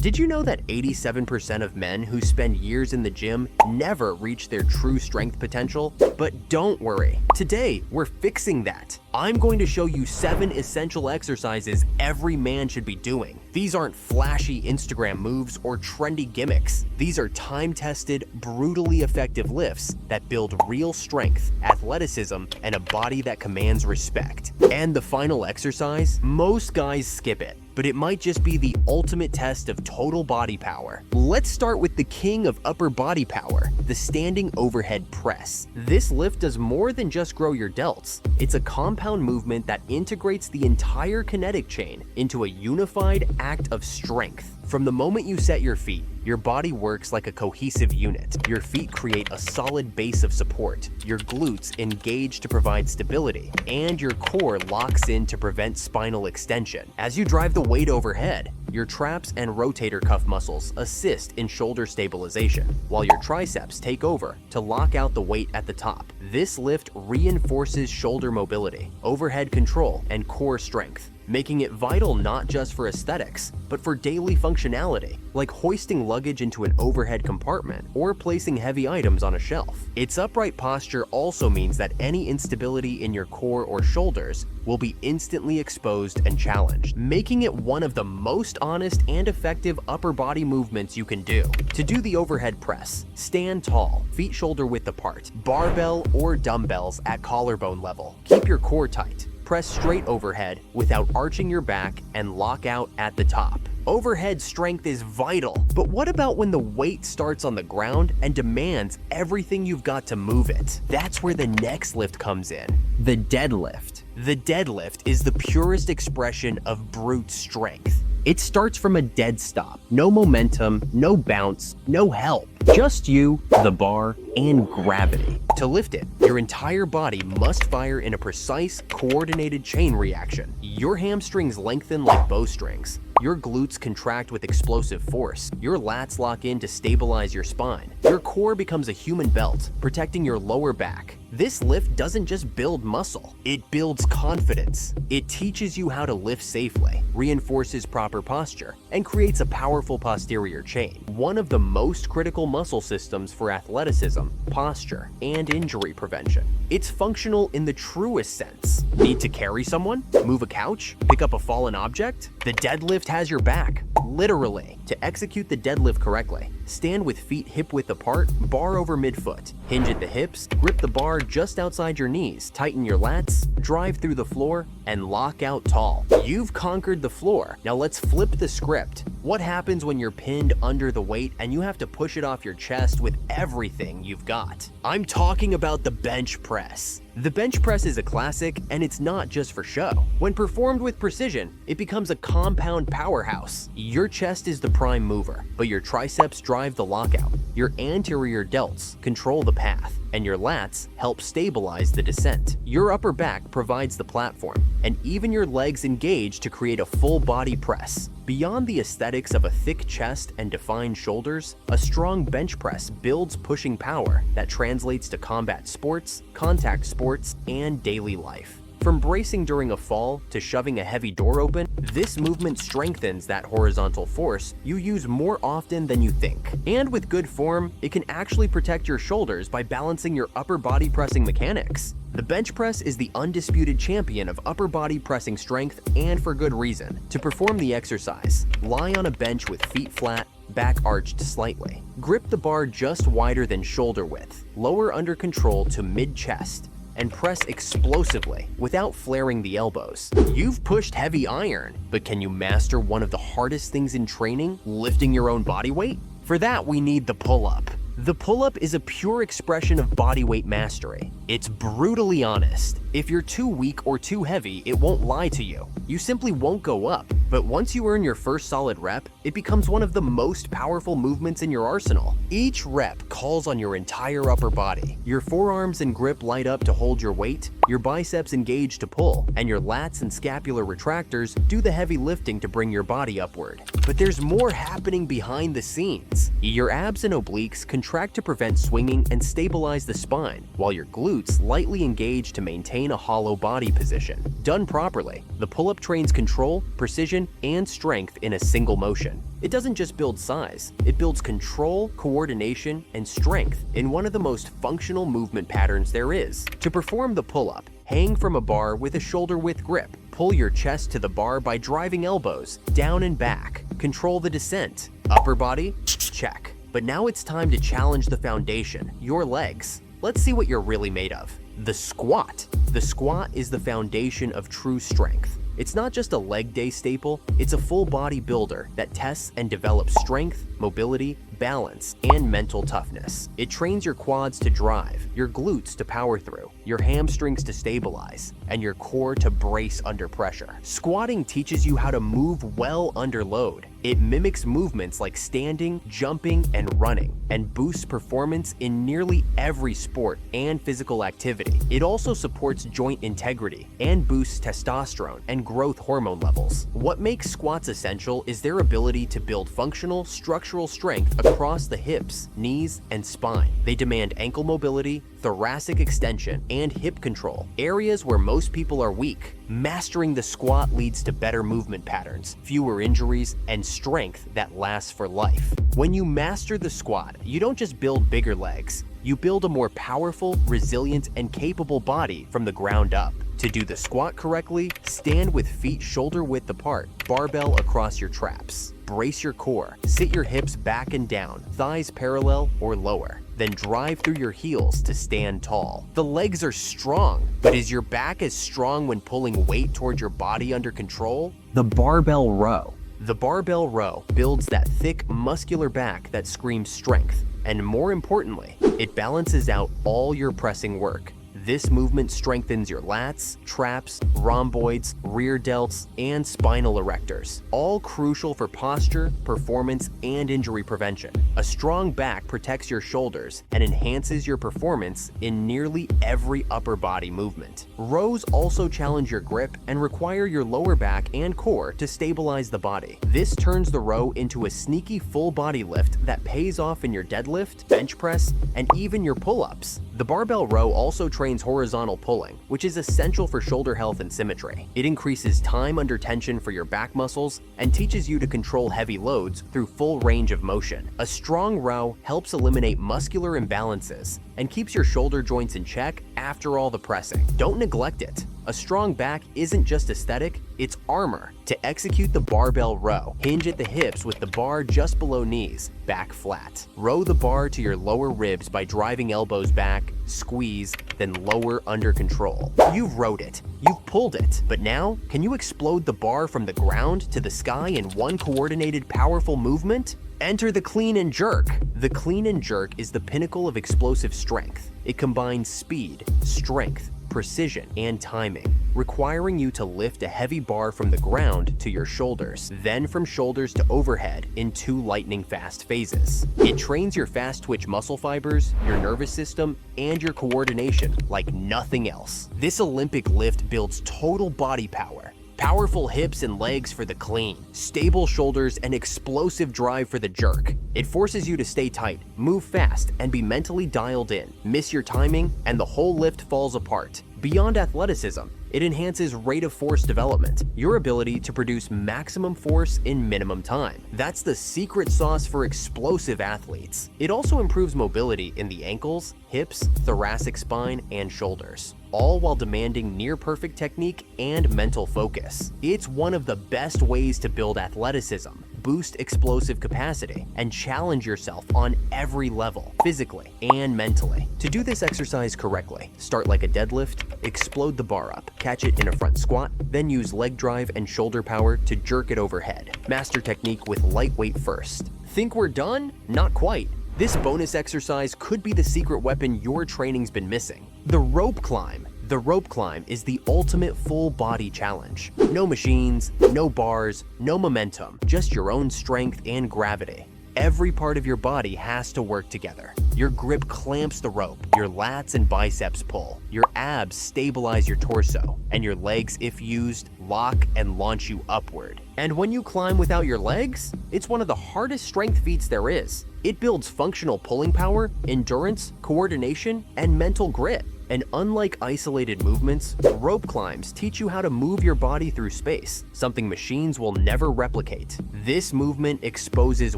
Did you know that 87% of men who spend years in the gym never reach their true strength potential? But don't worry, today we're fixing that. I'm going to show you 7 essential exercises every man should be doing. These aren't flashy Instagram moves or trendy gimmicks. These are time-tested, brutally effective lifts that build real strength, athleticism, and a body that commands respect. And the final exercise? Most guys skip it, but it might just be the ultimate test of total body power. Let's start with the king of upper body power, the standing overhead press. This lift does more than just grow your delts. It's a compound movement that integrates the entire kinetic chain into a unified act of strength. From the moment you set your feet, your body works like a cohesive unit. Your feet create a solid base of support, your glutes engage to provide stability, and your core locks in to prevent spinal extension. As you drive the weight overhead, your traps and rotator cuff muscles assist in shoulder stabilization, while your triceps take over to lock out the weight at the top. This lift reinforces shoulder mobility, overhead control, and core strength, making it vital not just for aesthetics, but for daily functionality, like hoisting luggage into an overhead compartment or placing heavy items on a shelf. Its upright posture also means that any instability in your core or shoulders will be instantly exposed and challenged, making it one of the most honest and effective upper body movements you can do. To do the overhead press, stand tall, feet shoulder width apart, barbell or dumbbells at collarbone level. Keep your core tight. Press straight overhead without arching your back and lock out at the top. Overhead strength is vital, but what about when the weight starts on the ground and demands everything you've got to move it? That's where the next lift comes in, the deadlift. The deadlift is the purest expression of brute strength. It starts from a dead stop, no momentum, no bounce, no help. Just you, the bar, and gravity. To lift it, your entire body must fire in a precise, coordinated chain reaction. Your hamstrings lengthen like bowstrings. Your glutes contract with explosive force. Your lats lock in to stabilize your spine. Your core becomes a human belt, protecting your lower back. This lift doesn't just build muscle, it builds confidence. It teaches you how to lift safely, reinforces proper posture, and creates a powerful posterior chain. One of the most critical muscle systems for athleticism, posture, and injury prevention. It's functional in the truest sense. Need to carry someone? Move a couch? Pick up a fallen object? The deadlift has your back, literally. To execute the deadlift correctly, stand with feet hip-width apart, bar over midfoot. Hinge at the hips, grip the bar just outside your knees, tighten your lats, drive through the floor, and lock out tall. You've conquered the floor. Now let's flip the script. What happens when you're pinned under the weight and you have to push it off your chest with everything you've got? I'm talking about the bench press. The bench press is a classic, and it's not just for show. When performed with precision, it becomes a compound powerhouse. Your chest is the prime mover, but your triceps drive the lockout. Your anterior delts control the path, and your lats help stabilize the descent. Your upper back provides the platform, and even your legs engage to create a full body press. Beyond the aesthetics of a thick chest and defined shoulders, a strong bench press builds pushing power that translates to combat sports, contact sports, and daily life. From bracing during a fall to shoving a heavy door open, this movement strengthens that horizontal force you use more often than you think. And with good form, it can actually protect your shoulders by balancing your upper body pressing mechanics. The bench press is the undisputed champion of upper body pressing strength, and for good reason. To perform the exercise, lie on a bench with feet flat, back arched slightly. Grip the bar just wider than shoulder width, lower under control to mid-chest, and press explosively without flaring the elbows. You've pushed heavy iron, but can you master one of the hardest things in training, lifting your own body weight? For that, we need the pull-up. The pull-up is a pure expression of bodyweight mastery. It's brutally honest. If you're too weak or too heavy, it won't lie to you. You simply won't go up. But once you earn your first solid rep, it becomes one of the most powerful movements in your arsenal. Each rep calls on your entire upper body. Your forearms and grip light up to hold your weight, your biceps engage to pull, and your lats and scapular retractors do the heavy lifting to bring your body upward. But there's more happening behind the scenes. Your abs and obliques contract to prevent swinging and stabilize the spine, while your glutes lightly engage to maintain maintain a hollow body position. Done properly, the pull-up trains control, precision, and strength in a single motion. It doesn't just build size, it builds control, coordination, and strength in one of the most functional movement patterns there is. To perform the pull-up, hang from a bar with a shoulder-width grip. Pull your chest to the bar by driving elbows down and back. Control the descent. Upper body? Check. But now it's time to challenge the foundation, your legs. Let's see what you're really made of. The squat. The squat is the foundation of true strength. It's not just a leg day staple, it's a full body builder that tests and develops strength, mobility, balance, and mental toughness. It trains your quads to drive, your glutes to power through, your hamstrings to stabilize, and your core to brace under pressure. Squatting teaches you how to move well under load. It mimics movements like standing, jumping, and running, and boosts performance in nearly every sport and physical activity. It also supports joint integrity and boosts testosterone and growth hormone levels. What makes squats essential is their ability to build functional, structural strength across the hips, knees, and spine. They demand ankle mobility, thoracic extension, and hip control, areas where most people are weak. Mastering the squat leads to better movement patterns, fewer injuries, and strength that lasts for life. When you master the squat, you don't just build bigger legs, you build a more powerful, resilient, and capable body from the ground up. To do the squat correctly, stand with feet shoulder width apart, barbell across your traps. Brace your core, sit your hips back and down, thighs parallel or lower. Then drive through your heels to stand tall. The legs are strong, but is your back as strong when pulling weight toward your body under control? The barbell row. The barbell row builds that thick, muscular back that screams strength. And more importantly, it balances out all your pressing work. This movement strengthens your lats, traps, rhomboids, rear delts, and spinal erectors, all crucial for posture, performance, and injury prevention. A strong back protects your shoulders and enhances your performance in nearly every upper body movement. Rows also challenge your grip and require your lower back and core to stabilize the body. This turns the row into a sneaky full body lift that pays off in your deadlift, bench press, and even your pull-ups. The barbell row also trains horizontal pulling, which is essential for shoulder health and symmetry. It increases time under tension for your back muscles and teaches you to control heavy loads through full range of motion. A strong row helps eliminate muscular imbalances and keeps your shoulder joints in check after all the pressing. Don't neglect it. A strong back isn't just aesthetic, it's armor. To execute the barbell row, hinge at the hips with the bar just below knees, back flat. Row the bar to your lower ribs by driving elbows back, squeeze, then lower under control. You've rowed it, you've pulled it, but now, can you explode the bar from the ground to the sky in one coordinated, powerful movement? Enter the clean and jerk. The clean and jerk is the pinnacle of explosive strength. It combines speed, strength, precision, and timing, requiring you to lift a heavy bar from the ground to your shoulders, then from shoulders to overhead in 2 lightning-fast phases. It trains your fast-twitch muscle fibers, your nervous system, and your coordination like nothing else. This Olympic lift builds total body power. Powerful hips and legs for the clean, stable shoulders, and explosive drive for the jerk. It forces you to stay tight, move fast, and be mentally dialed in. Miss your timing, and the whole lift falls apart. Beyond athleticism, it enhances rate of force development, your ability to produce maximum force in minimum time. That's the secret sauce for explosive athletes. It also improves mobility in the ankles, hips, thoracic spine, and shoulders, all while demanding near-perfect technique and mental focus. It's one of the best ways to build athleticism, boost explosive capacity, and challenge yourself on every level, physically and mentally. To do this exercise correctly, start like a deadlift, explode the bar up, catch it in a front squat, then use leg drive and shoulder power to jerk it overhead. Master technique with lightweight first. Think we're done? Not quite. This bonus exercise could be the secret weapon your training's been missing. The rope climb. The rope climb is the ultimate full body challenge. No machines, no bars, no momentum, just your own strength and gravity. Every part of your body has to work together. Your grip clamps the rope, your lats and biceps pull, your abs stabilize your torso, and your legs, if used, lock and launch you upward. And when you climb without your legs, it's one of the hardest strength feats there is. It builds functional pulling power, endurance, coordination, and mental grit. And unlike isolated movements, rope climbs teach you how to move your body through space, something machines will never replicate. This movement exposes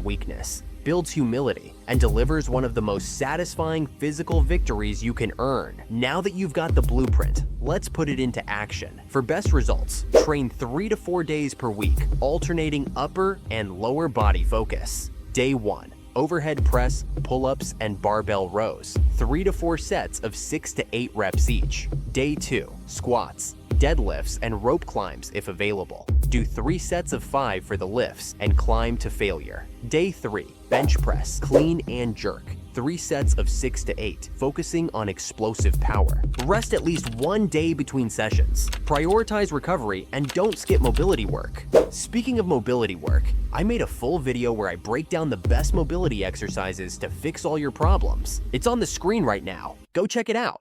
weakness, builds humility, and delivers one of the most satisfying physical victories you can earn. Now that you've got the blueprint, let's put it into action. For best results, train 3 to 4 days per week, alternating upper and lower body focus. Day 1. Overhead press, pull-ups, and barbell rows. 3 to 4 sets of 6 to 8 reps each. Day 2. Squats, deadlifts, and rope climbs if available. Do 3 sets of 5 for the lifts and climb to failure. Day 3. Bench press, clean and jerk. 3 sets of 6 to 8, focusing on explosive power. Rest at least 1 day between sessions. Prioritize recovery and don't skip mobility work. Speaking of mobility work, I made a full video where I break down the best mobility exercises to fix all your problems. It's on the screen right now. Go check it out.